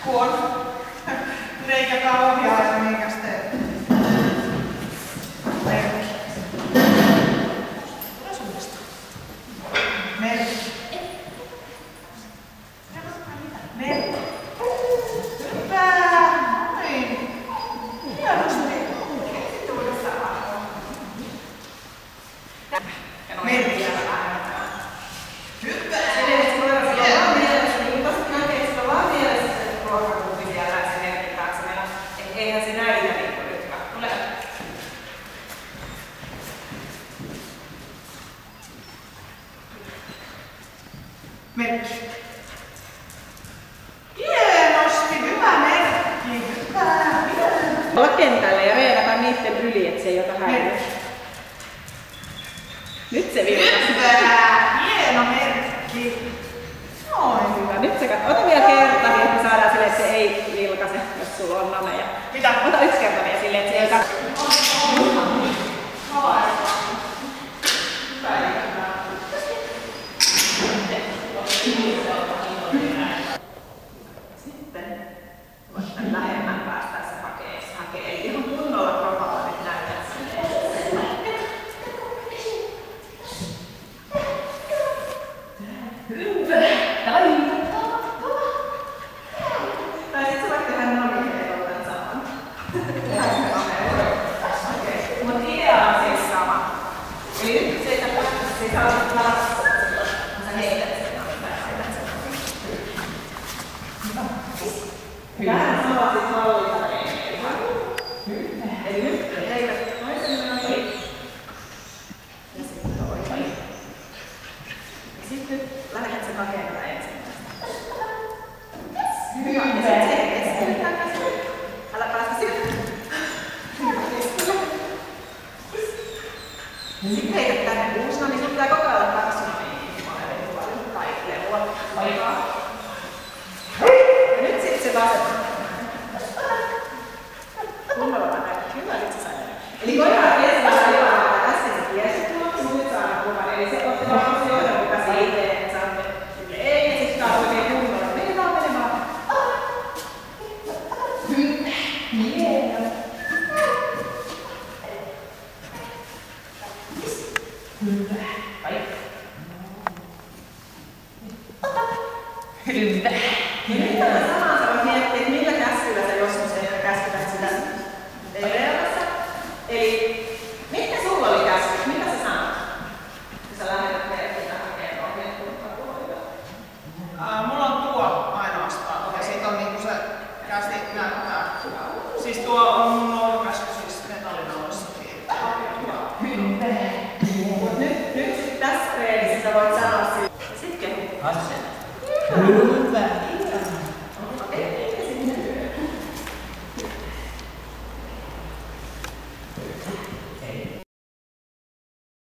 kun on reikäkään ohjaaja, minkäs teet? Merkki. Merkki. Merkki. Hyvä. Noin. Hienosti. Sitten uudestaan vaan. Merkki. Hyvä. Eihän se näytä niin kuin nyt. Tule. Merkki. Hienosti, hyvä merkki. Hyvä. Olla kentällä ja reenata niitten yli, et se ei ota häiriö. Nyt se vilkas. Hyvä. Hieno merkki. Noin. Hyvä. Nyt se ota vielä kerta, niin että saadaan silleen, että se ei vilkase, jos sulla on nameja. Mitä? Ota yksi kerta vielä silleen, että se ei katso. Sitten voit lähemmän päästä se hakee. Eli ihan kunnolla kropalla nyt näytät sen. Hyvä! Tai sit sä voit tehdä nomikeilla tämän saman. Okei. Mut idea on siis sama. Eli nyt se, että päästä siitä on varassa. Sä heität sen nomikeilla. Vähän sama sit hallita reikä. Eli nyt heität toisen noin. Ja sitten toinen. Ja sitten lähetät sen hakemaan ensimmäistä. Hyvä. Ja sitten se keskelle takaisin. Älä päästä sinne. Sitten heität tänne uusina, niin sun pitää koko ajan kaksuna tai levua aikaa. Ja nyt sitten se vasemman. Kunnolla näin. Hyvä, nyt se sai. Eli koiraa kestää jollain tässä se kiesittua, mutta nyt saa aina kuvan. Eli se otti vaan se johdonmukaisesti itteen, että saatte ei, ja sitten taas oikein kunnolla. Mene vaan. Hieno. Hyvä. Hyvä. Nyt tätä samaa sä voit miettiä, että millä käskyllä sä joskus käskytät sitä TV:ssä. Eli mitkä sulla oli käskyt? Mitä sä sanot? Kun sä lähetät merkkiä hakemaan ohjeen kuntapuolella. Mulla on tuo ainoastaan. Ja sit on niinku se käsi näyttää. Siis tuo on mun noulukäsky siis metallinaulassakin. Hyvä. Mut nyt sit tässä treenissä sä voit sanoa siitä. Sit kehu. Hyvä.